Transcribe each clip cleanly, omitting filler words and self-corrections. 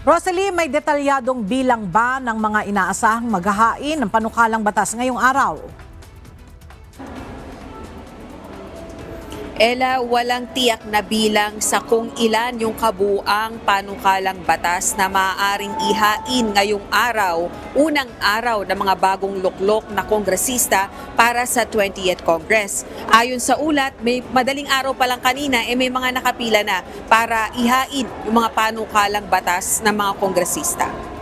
Rosalie, may detalyadong bilang ba ng mga inaasahang maghahain ng panukalang batas ngayong araw? Ella, walang tiyak na bilang sa kung ilan yung kabuang panukalang batas na maaaring ihain ngayong araw, unang araw ng mga bagong luklok na kongresista para sa 20th Congress. Ayon sa ulat, may madaling araw pa lang kanina, may mga nakapila na para ihain yung mga panukalang batas ng mga kongresista.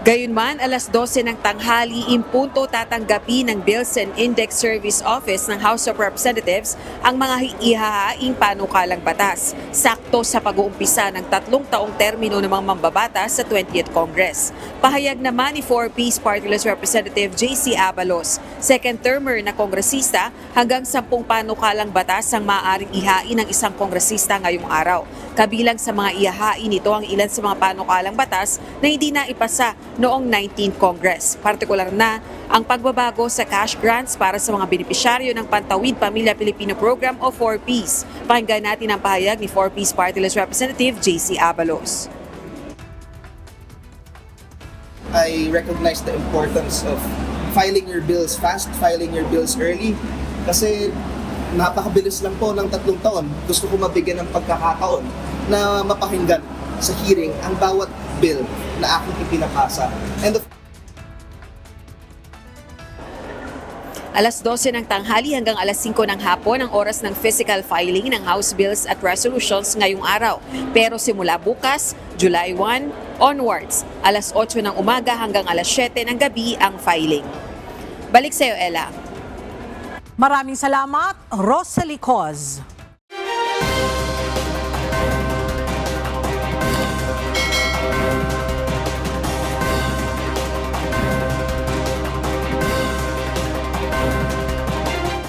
Gayunman, alas 12 ng tanghali, impunto tatanggapin ng Bills and Index Service Office ng House of Representatives ang mga ihahaing panukalang batas, sakto sa pag-uumpisa ng 3 taong termino ng mga mambabatas sa 20th Congress. Pahayag naman ni 4Ps Party List Representative J.C. Abalos, second-termer na kongresista, hanggang 10 panukalang batas ang maaaring ihain ng isang kongresista ngayong araw. Kabilang sa mga ihahain nito ang ilan sa mga panukalang batas na hindi na ipasa noong 19th Congress. Partikular na ang pagbabago sa cash grants para sa mga benepisyaryo ng Pantawid Pamilya Pilipino Program o 4Ps. Pakinggan natin ang pahayag ni 4Ps Party List Representative J.C. Abalos. I recognize the importance of filing your bills fast, filing your bills early. Kasi napakabilis lang po ng 3 taon. Gusto ko mabigyan ng pagkakataon na mapakinggan sa hearing ang bawat bill na aking ipinapasa. And Alas 12 ng tanghali hanggang alas 5 ng hapon ang oras ng physical filing ng House Bills at Resolutions ngayong araw. Pero simula bukas, July 1 onwards, alas 8 ng umaga hanggang alas 7 ng gabi ang filing. Balik sa iyo, Ella. Maraming salamat, Rosalie Coz.